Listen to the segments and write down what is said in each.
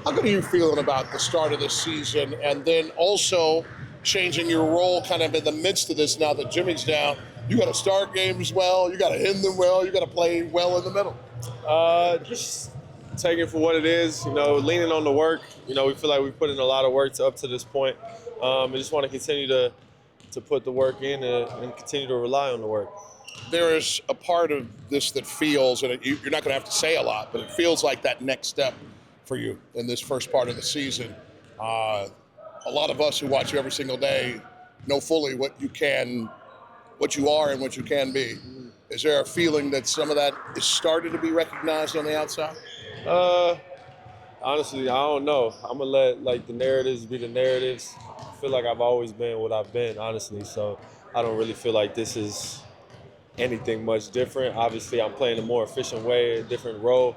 How good are you feeling about the start of this season, and then also changing your role kind of in the midst of this now that Jimmy's down? You got to start games well, you got to end them well, you got to play well in the middle. Just take it for what it is, leaning on the work. We feel like we put in a lot of work up to this point. I just want to continue to put the work in and continue to rely on the work. There is a part of this that feels, and you're not going to have to say a lot, but it feels like that next step for you in this first part of the season. A lot of us who watch you every single day know fully what you are and what you can be. Is there a feeling that some of that is starting to be recognized on the outside? Honestly, I don't know. I'm gonna let the narratives be the narratives. I feel like I've always been what I've been, honestly. So I don't really feel like this is anything much different. Obviously, I'm playing a more efficient way, a different role.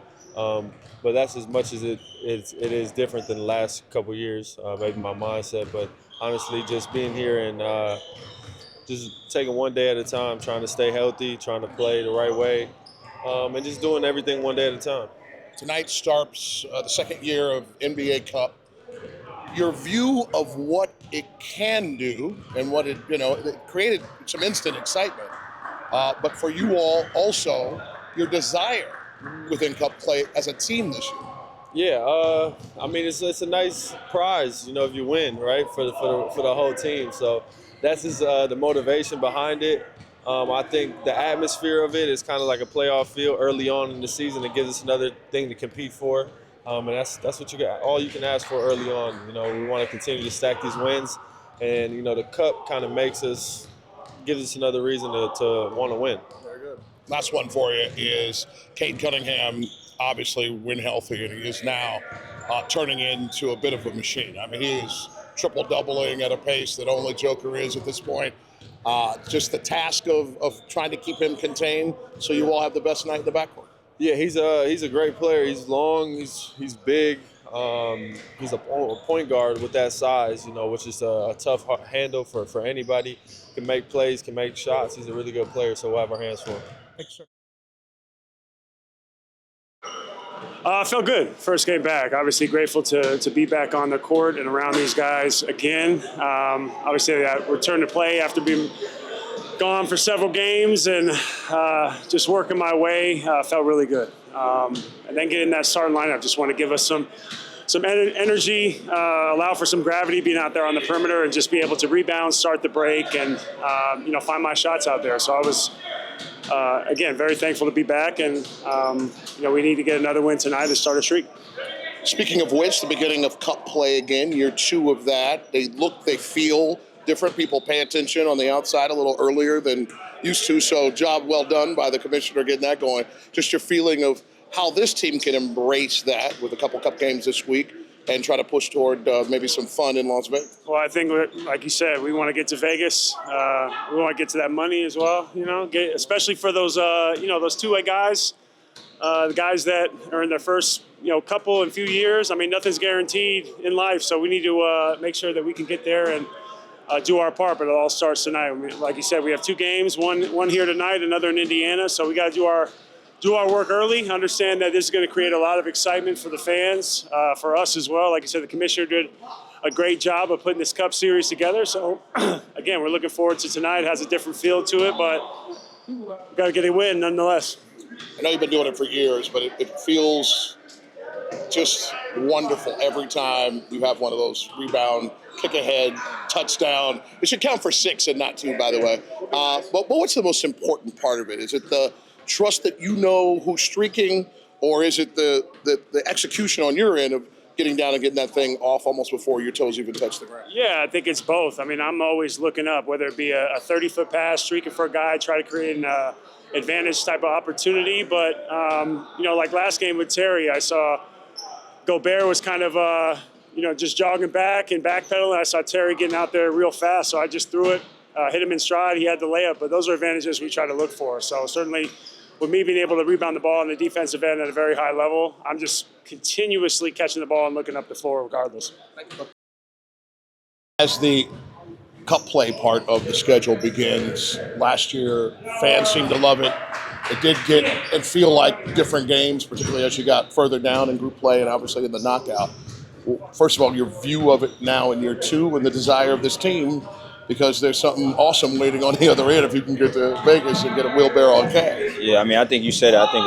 But that's as much as it is different than the last couple of years, maybe my mindset. But honestly, just being here and just taking one day at a time, trying to stay healthy, trying to play the right way, and just doing everything one day at a time. Tonight starts the second year of NBA Cup. Your view of what it can do and what it created some instant excitement. But for you all, also, your desire within Cup play as a team this year. Yeah, I mean it's a nice prize, if you win, right, for the whole team. So that's the motivation behind it. I think the atmosphere of it is kind of like a playoff feel early on in the season. It gives us another thing to compete for, and that's what all you can ask for early on. We want to continue to stack these wins, and the cup kind of gives us another reason to want to win. Very good. Last one for you is Cade Cunningham, obviously when healthy, and he is now turning into a bit of a machine. I mean, he is triple-doubling at a pace that only Joker is at this point. Just the task of trying to keep him contained so you all have the best night in the backcourt. Yeah, he's a great player. He's long, he's big. He's a point guard with that size, which is a tough handle for anybody. Can make plays, can make shots. He's a really good player, so we'll have our hands for him. Thanks, sir. Felt good. First game back. Obviously grateful to be back on the court and around these guys again. Obviously that return to play after being gone for several games and just working my way felt really good. And then getting that starting lineup, just want to give us some energy, allow for some gravity being out there on the perimeter and just be able to rebound, start the break, and find my shots out there. So I was again very thankful to be back, and we need to get another win tonight to start a streak. Speaking of which, the beginning of Cup play again, year 2 of that. They feel different. People pay attention on the outside a little earlier than used to, so job well done by the commissioner getting that going. Just your feeling of how this team can embrace that with a couple Cup games this week and try to push toward maybe some fun in Las Vegas. Well, I think, like you said, we want to get to Vegas. We want to get to that money as well, especially for those, those two-way guys, the guys that are in their first, couple and few years. I mean, nothing's guaranteed in life, so we need to make sure that we can get there and do our part, but it all starts tonight. I mean, like you said, we have 2 games, one here tonight, another in Indiana, so we got to do our work early, understand that this is going to create a lot of excitement for the fans, for us as well. Like I said, the commissioner did a great job of putting this Cup series together. So, again, we're looking forward to tonight. It has a different feel to it, but we've got to get a win nonetheless. I know you've been doing it for years, but it feels just wonderful every time you have one of those rebound, kick ahead, touchdown. It should count for 6 and not 2, by the way. But what's the most important part of it? Is it the trust that you know who's streaking, or is it the execution on your end of getting down and getting that thing off almost before your toes even touch the ground? Yeah, I think it's both. I mean, I'm always looking up, whether it be a 30-foot pass, streaking for a guy, try to create an advantage type of opportunity. But, like last game with Terry, I saw Gobert was kind of, just jogging back and backpedaling. I saw Terry getting out there real fast, so I just threw it, hit him in stride. He had the layup, but those are advantages we try to look for. So certainly with me being able to rebound the ball on the defensive end at a very high level, I'm just continuously catching the ball and looking up the floor regardless. As the Cup play part of the schedule begins, last year fans seemed to love it. It did get and feel like different games, particularly as you got further down in group play and obviously in the knockout. first of all, your view of it now in year 2 and the desire of this team, because there's something awesome waiting on the other end if you can get to Vegas and get a wheelbarrow of cash. Yeah, I mean, I think you said it. I think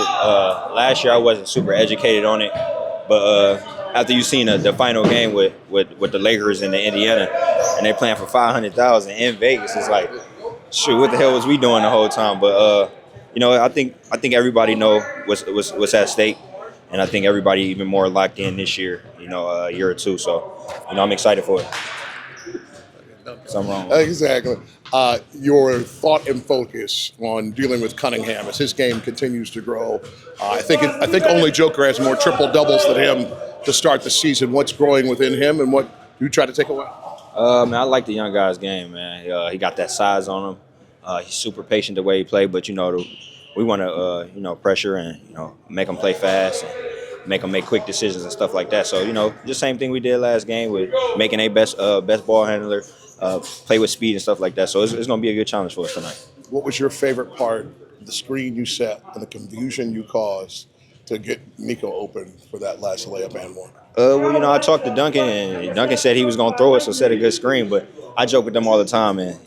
last year I wasn't super educated on it, but after you seen the final game with the Lakers and the Indiana, and they playing for $500,000 in Vegas, it's like, shoot, what the hell was we doing the whole time? But I think everybody know what's at stake, and I think everybody even more locked in this year. A year or two. So, I'm excited for it. Something wrong. Exactly. Your thought and focus on dealing with Cunningham as his game continues to grow. I think only Joker has more triple doubles than him to start the season. What's growing within him, and what you try to take away? Man, I like the young guy's game, man. He got that size on him. He's super patient the way he plays, but we want to pressure and make him play fast and make him make quick decisions and stuff like that. So the same thing we did last game with making a best ball handler. Play with speed and stuff like that. So it's going to be a good challenge for us tonight. What was your favorite part, the screen you set and the confusion you caused to get Nico open for that last layup and one? I talked to Duncan, and Duncan said he was going to throw it, so set a good screen. But I joke with them all the time, and,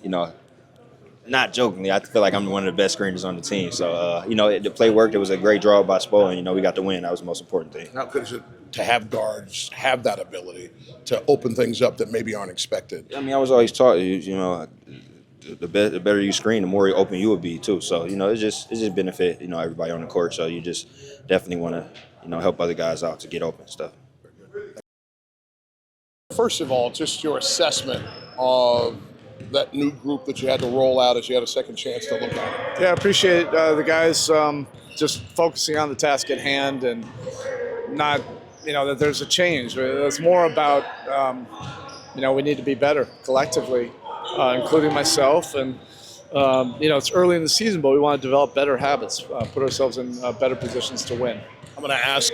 not jokingly, I feel like I'm one of the best screeners on the team. So, the play worked. It was a great draw by Spo, and, we got the win. That was the most important thing. How good is it to have guards have that ability to open things up that maybe aren't expected? I mean, I was always taught, the better you screen, the more open you will be too. So it's just benefit everybody on the court. So you just definitely want to help other guys out to get open and stuff. First of all, just your assessment of that new group that you had to roll out as you had a second chance to look at it. Yeah, I appreciate the guys just focusing on the task at hand and not, that there's a change. It's more about, we need to be better collectively, including myself. And, it's early in the season, but we want to develop better habits, put ourselves in better positions to win. I'm going to ask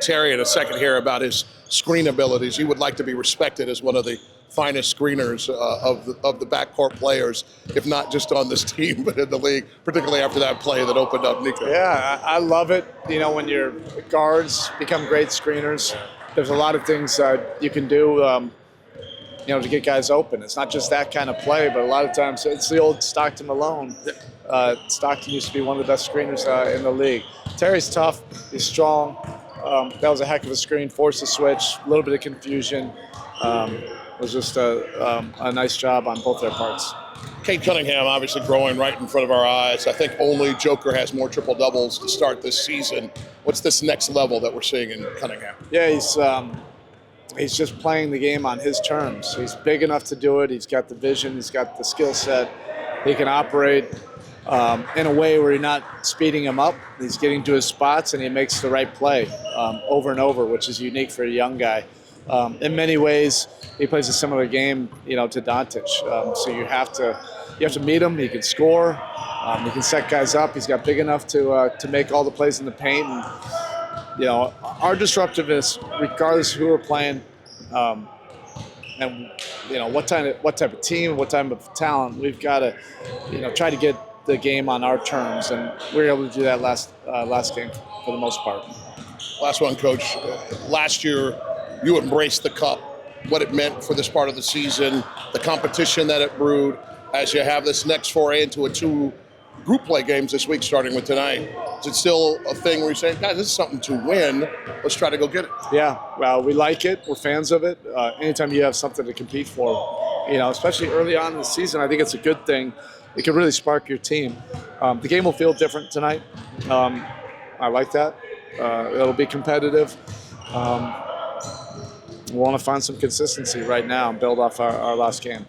Terry in a second here about his screen abilities. He would like to be respected as one of the finest screeners of the backcourt players, if not just on this team, but in the league, particularly after that play that opened up Nico. Yeah, I love it. When your guards become great screeners, there's a lot of things you can do, to get guys open. It's not just that kind of play, but a lot of times it's the old Stockton Malone. Stockton used to be one of the best screeners in the league. Terry's tough. He's strong. That was a heck of a screen. Forced a switch. A little bit of confusion. It was just a nice job on both their parts. Cade Cunningham obviously growing right in front of our eyes. I think only Joker has more triple doubles to start this season. What's this next level that we're seeing in Cunningham? Yeah, he's just playing the game on his terms. He's big enough to do it. He's got the vision. He's got the skill set. He can operate in a way where you're not speeding him up. He's getting to his spots, and he makes the right play over and over, which is unique for a young guy. In many ways, he plays a similar game, to Doncic. So you have to meet him. He can score. He can set guys up. He's got big enough to make all the plays in the paint. And, our disruptiveness, regardless of who we're playing, and what type of team, what type of talent, we've got to, try to get the game on our terms, and we were able to do that last game for the most part. Last one, Coach. Last year, you embraced the cup, what it meant for this part of the season, the competition that it brewed. As you have this next foray into 2 group play games this week, starting with tonight, is it still a thing where you're saying, guys, this is something to win, let's try to go get it? Yeah, well, we like it. We're fans of it. Anytime you have something to compete for, especially early on in the season, I think it's a good thing. It can really spark your team. The game will feel different tonight. I like that. It'll be competitive. We want to find some consistency right now and build off our last game.